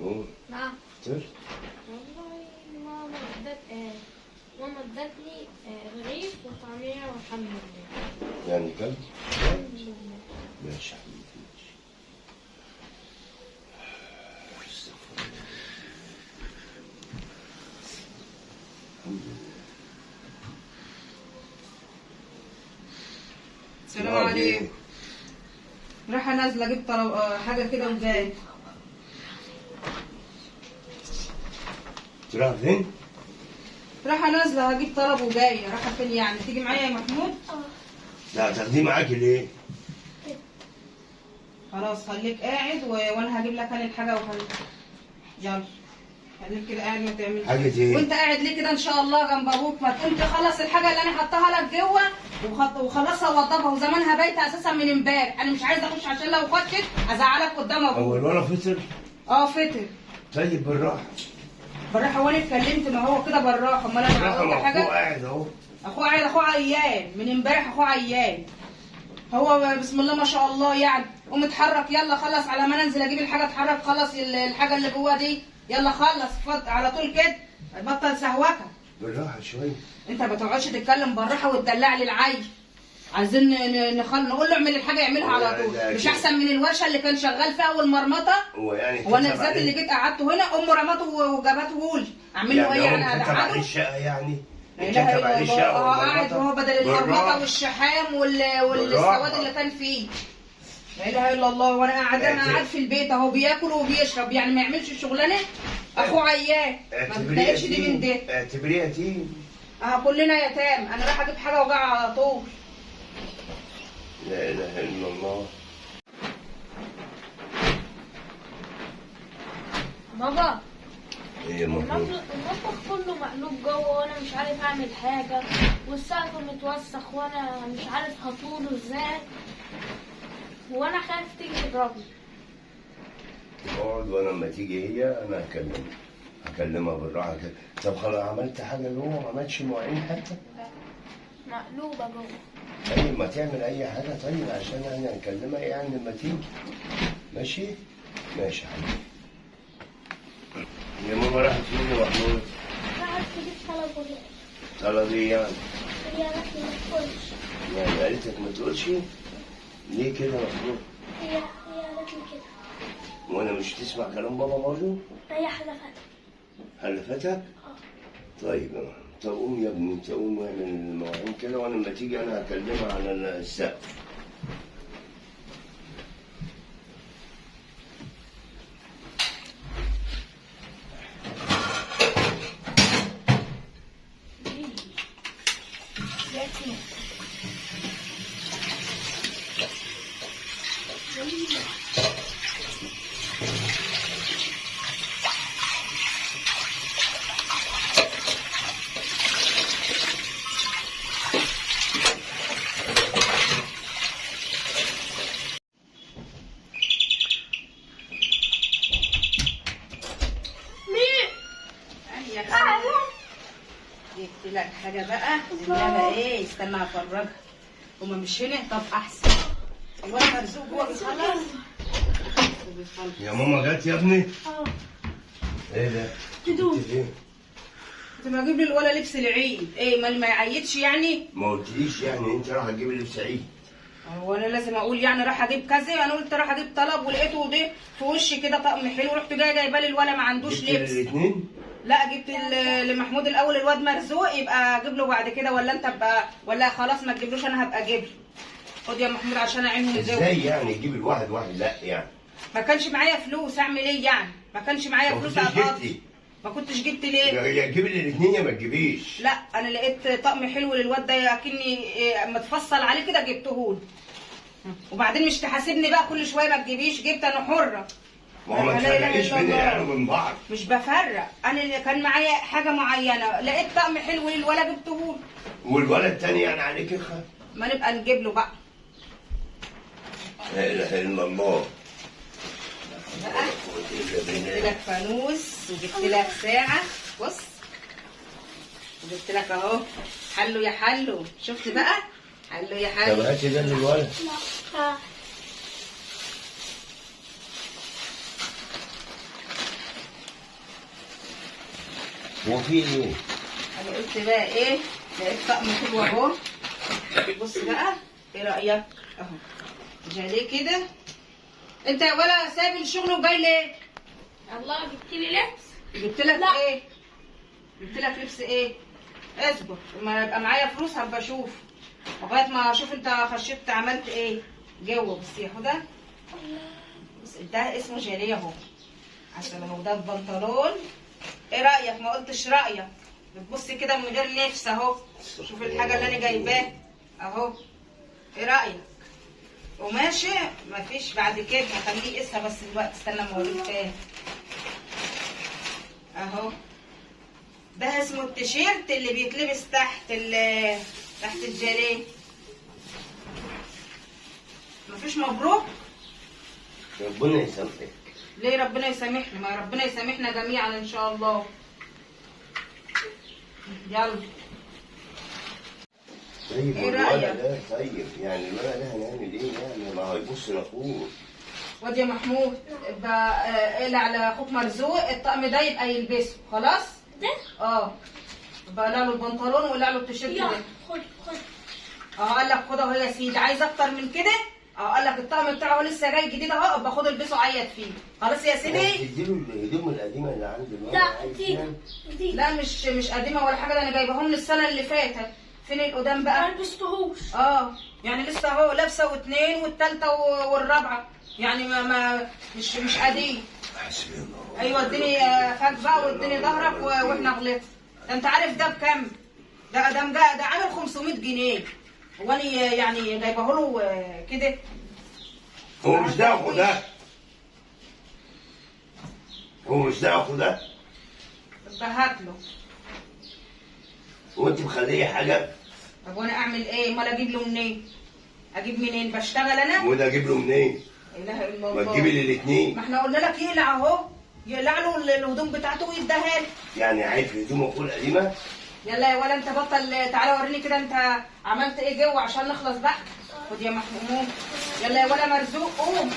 محمود. نعم. فطرت؟ والله ماما ادتني رغيف وطعمية والحمد لله. يعني كلت؟ الحمد لله. ماشي يا حبيبي ماشي. استغفر الله. الحمد لله. السلام عليكم. رايحة نازلة اجيب حاجة كده وجاي. رايحة فين؟ رايحة نازلة هجيب طلب وجاية. رايحة فين يعني؟ تيجي معايا يا محمود؟ لا تاخديه معاكي ليه؟ خلاص خليك قاعد وانا هجيب لك انا الحاجة يلا خليك كده قاعد ما تعملش حاجة ايه؟ وانت قاعد ليه كده ان شاء الله جنب ابوك؟ ما تقوم تخلص الحاجة اللي انا حطاها لك جوه وخلصها ووضبها وزمانها بايتة اساسا من امبارح. انا مش عايزة اخش عشان لو خشت ازعلك قدام ابوك. هو الولد فطر؟ فطر. طيب بالراحة. بالراحة هو انا اتكلمت؟ ما هو كده بالراحة. امال انا بالراحة قلت ما حاجة؟ اخوه قاعد اهو. اخوه قاعد. اخوه عيان من امبارح. اخوه عيان. هو بسم الله ما شاء الله يعني. قوم اتحرك يلا خلص على ما انزل اجيب الحاجه. اتحرك خلص الحاجه اللي جوه دي. يلا خلص اتفضل على طول كده. بطل سهوكه. بالراحة شوية. انت ما تقعدش تتكلم بالراحه وتدلع لي العيل. عايزين نقول له اعمل الحاجه يعملها على طول. مش احسن من الورشه اللي كان شغال فيها والمرمطه؟ هو يعني هو انا الذات اللي جيت قعدته هنا امه رمته وجابته لي. اعمل له ايه يعني؟ كتب عليه الشقة يعني؟ لا اله الا الله. قاعد وهو بدل المرمطه والشحام والسواد اللي كان فيه. لا اله الا الله. وانا قاعد في البيت اهو بياكل وبيشرب يعني ما يعملش الشغلانه. اخوه عيان ما تضايقش دي من ده. اعتبريه يتيم. كلنا يتام. انا رايحه اجيب حاجه وجايه على طول. لا اله الا الله. بابا ايه المطلوب؟ المطبخ كله مقلوب جوه وانا مش عارف اعمل حاجه والسقف متوسخ وانا مش عارف هطوله ازاي وانا خايف تيجي تضربني. اقعد وانا لما تيجي هي انا هكلمها بالراحه كده. طب خلاص عملت حاجه جوه؟ ما عملتش مواعين حتى؟ مقلوبه جوه. طيب ما تعمل اي حاجه طيب عشان احنا نكلمها يعني لما تيجي. ماشي؟ ماشي يا حبيبي. يا ماما راحت فين يا محمود؟ راحت تجيب طلب وجاي. طلب ايه يعني؟ هي قالت لي ما تقولش. يعني قالتك ما تقولش؟ ليه كده يا محمود؟ هي قالت لي كده. وانا مش تسمع كلام بابا برضه؟ هي حلفتها. حلفتك؟ طيب يا محمود. طب قوم يا ابني انت قوم واعمل المواعين كده وانا لما تيجي انا هكلمها على السقف. جبت لك حاجه بقى. انما ايه؟ استنى افرجها. هما مش هنا؟ طب احسن. الولد مرزوق جوه بيخلص. يا ماما جت يا ابني؟ ايه ده؟ هدوم. فين؟ كنت بجيب لي الولد لبس العيد. ايه ما يعيدش يعني؟ ما قلتليش يعني انت رايحه تجيبي لبس عيد؟ هو انا لازم اقول يعني راح اجيب كذا؟ انا قلت راح اجيب طلب ولقيته ده في وشي كده طقم حلو رحت جايبه لي الولد ما عندوش لبس. الاثنين؟ لا جبت لمحمود الاول الواد مرزوق يبقى اجيب له بعد كده ولا انت بقى ولا خلاص ما تجيبلوش انا هبقى اجيب له. خد يا محمود عشان اعينهم ازاي يعني تجيب الواحد واحد؟ لا يعني ما كانش معايا فلوس اعمل ايه يعني؟ ما كانش معايا فلوس جبتي؟ ما كنتش جبت ليه؟ يا تجيبي لي الاثنين يا ما تجيبيش. لا انا لقيت طقم حلو للواد ده اكني متفصل عليه كده جبته له. وبعدين مش تحاسبني بقى كل شويه ما تجيبيش. جبت انا حره. ما هو ما تفرقيش بين العيال وبين بعض. مش بفرق. انا اللي كان معايا حاجه معينه لقيت طقم حلو للولد جبته له. والولد الثاني يعني عليك الخير. ما نبقى نجيب له بقى. لا اله الا الله. بقى جبت لك فانوس وجبت لك ساعه. بص وجبت لك اهو حلو يا حلو. شفت بقى؟ حلو يا حلو. طب هاتي ده للولد. هو في ايه؟ انا قلت بقى ايه، لقيت طقم حلو اهو. بص بقى، ايه رايك؟ اهو جاليه كده. انت ولا سايب الشغل وجاي ليه؟ الله جبت لي لبس. جبت لك ايه؟ جبت لك لبس ايه؟ اصبر لما يبقى معايا فلوس هبقى اشوف، لغايه ما اشوف انت خشيت عملت ايه جوه. بس يا هدى، بس ده اسمه جاليه اهو، عشان لو ده البنطلون. ايه رايك؟ ما قلتش رايك، بتبص كده من غير نفس اهو. شوف الحاجه اللي انا جايباها اهو، ايه رايك؟ وماشي مفيش بعد كده، هخليه يقيسها بس دلوقتي، استنى اما اوريك تاني اهو. ده اسمه التيشيرت اللي بيتلبس تحت الجاليه. مفيش مبروك؟ ربنا يسامحك. ليه ربنا يسامحنا؟ ما ربنا يسامحنا جميعا ان شاء الله. يلا. طيب إيه الولد رأيك؟ ده، طيب يعني الولد ده هنعمل ايه يعني؟ ما هيبص لاخوه. واد يا محمود، يبقى اقلع على اخوك مرزوق الطقم ده يبقى يلبسه خلاص؟ ده؟ اه. يبقى قلع له البنطلون وقلع له التيشيرت يلا ده. خد خد. قال لك خد اهو يا سيدي، عايز اكتر من كده؟ قال لك الطقم بتاعه لسه جاي جديد اهو، ابقى خد البسه عيط فيه. خلاص يا سيدي؟ تديله الهدوم القديمه اللي عند الولد. لا دي لا مش قديمه ولا حاجه، ده انا جايباهم من السنه اللي فاتت. فين القدام بقى؟ ما لبستهوش. يعني لسه اهو لابسه واثنين والثالثه والرابعه، يعني مش قديم. حسبي الله. ايوه اديني فاك بقى واديني ظهرك واحنا غلطنا. ده انت عارف ده بكام؟ ده عامل 500 جنيه. هو انا يعني جايبه له كده؟ هو مش ده اخو ده؟ هو مش ده اخو ده؟ طب هات له. وانت مخليه حاجه؟ طب وانا اعمل ايه؟ امال اجيب له منين؟ اجيب منين؟ بشتغل انا؟ وده اجيب له منين؟ لا اله الا ما الله. تجيبي لي الاثنين. ما احنا قلنا لك يقلع اهو، يقلع له الهدوم بتاعته ويديها له. يعني عايز هدوم اخوه القديمه؟ يلا يا ولا انت بطل، تعالى وريني كده انت عملت ايه جوه عشان نخلص بقى. خد يا محمود. يلا يا ولا مرزوق قوم.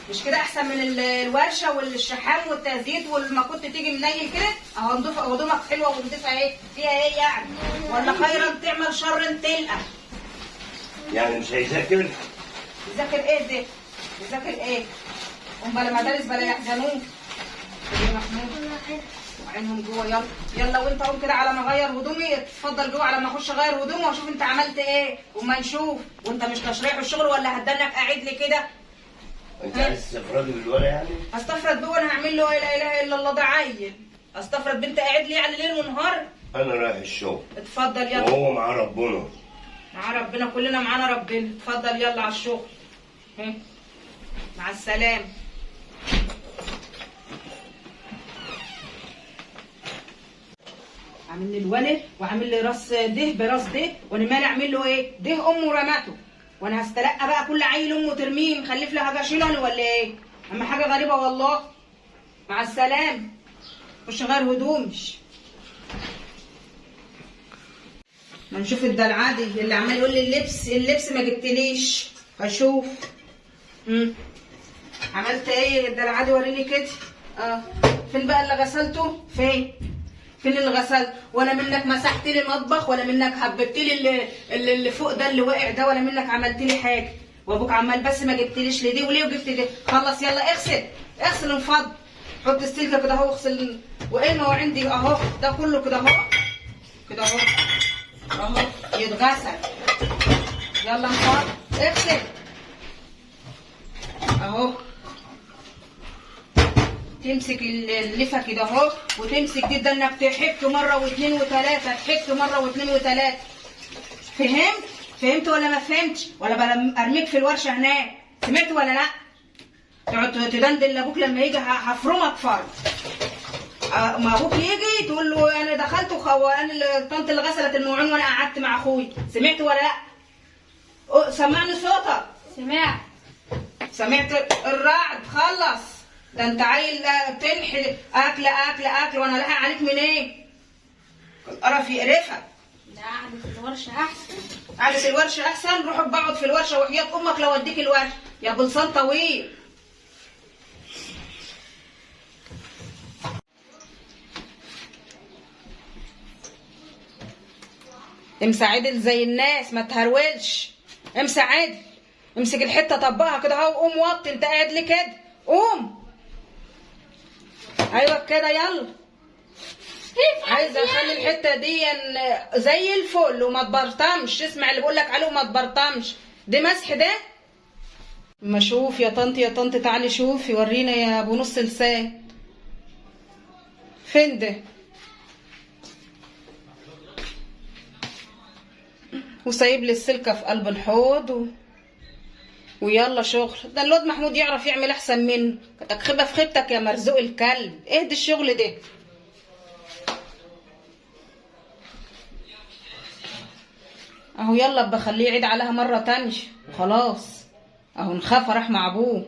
مش كده احسن من الورشه والشحام والتزييت ولما كنت تيجي منيل كده؟ اهو نضيف هدومك حلوه ونضيفها ايه؟ فيها ايه يعني؟ ولا خيرا تعمل شر تلقى. يعني مش هيذاكر؟ يذاكر ايه ده؟ يذاكر ايه؟ هم بلا مدارس بلا يحزنون. خد يا محمود. وعينهم جوه. يلا يلا وانت قوم كده على ما اغير هدومي. اتفضل جوه على ما اخش اغير هدومي واشوف انت عملت ايه وما نشوف. وانت مش تشريح الشغل ولا هتدنك قاعد لي كده؟ انت عايز تستفردي بالولد يعني؟ استفرد بيه وانا هعمل له لا اله الا الله؟ ده عيل. استفرد بنت قاعد لي يعني ليل ونهار؟ انا رايح الشغل. اتفضل يلا. وهو مع ربنا. مع ربنا، كلنا معانا ربنا. اتفضل يلا على الشغل. مع السلامه. عامل لي الولد وعامل لي راس ده براس ده، وانا مالي اعمل له ايه؟ ده امه رمته، وانا هستلقى بقى كل عيل امه ترميه مخلف له حاجه اشيله انا ولا ايه؟ اما حاجه غريبه والله. مع السلامه. خش غير هدومش. ما نشوف الدلعادي اللي عمال يقول لي اللبس ما جبتليش. هشوف. عملت ايه الدلعادي؟ وريني كده. فين بقى اللي غسلته؟ فين اللي غسلت؟ ولا منك مسحت لي المطبخ، ولا منك هببت لي اللي فوق ده اللي وقع ده، ولا منك عملت لي حاجه. وابوك عمال بس ما جبتليش لدي وليه وجبت دي. خلص يلا اغسل انفض. حط السلكه كده اهو اغسل. وايه ما هو عندي اهو ده كله كده اهو كده اهو يتغسل. يلا انفض اغسل اهو. تمسك اللفه كده اهو وتمسك دي ده انك تحك مره واثنين وثلاثه، تحك مره واثنين وثلاثه. فهمت ولا ما فهمتش؟ ولا بلا ارميك في الورشه هناك؟ سمعت ولا لا؟ تقعد تدندن لابوك لما يجي هفرمك فرد. ما ابوك يجي تقول له انا دخلت انا طنط اللي غسلت المواعين وانا قعدت مع اخوي. سمعت ولا لا؟ سمعني صوتك. سمعت الرعد. خلص. ده انت عيل تنحي اكل وانا لاحق عليك منين؟ القرف يقرفك. ده قعدة الورشة أحسن. قعدة الورشة أحسن؟ روح بقعد في الورشة وحياة أمك لو أديك الورشة يا بلسان طويل. امسح عدل زي الناس، ما تهرولش. امسح عدل، امسك الحته طبقها كده اهو، قوم وطي. انت قاعد ليه كده؟ قوم. ايوه كده يلا. عايزه اخلي الحته دي زي الفل وما تبرطمش. اسمع اللي بقول لك عليه وما تبرطمش. ده مسح ده. ما شوف يا طنط، يا طنط تعالي شوفي ورينا يا ابو نص لسان. فين ده؟ وسايب لي السلكه في قلب الحوض ويلا شغل. ده الواد محمود يعرف يعمل احسن منه. كتك خيبه في خيبتك يا مرزوق الكلب. اهدي الشغل ده. اهو يلا بخليه يعيد عليها مره تانية وخلاص. اهو نخاف راح مع ابوه.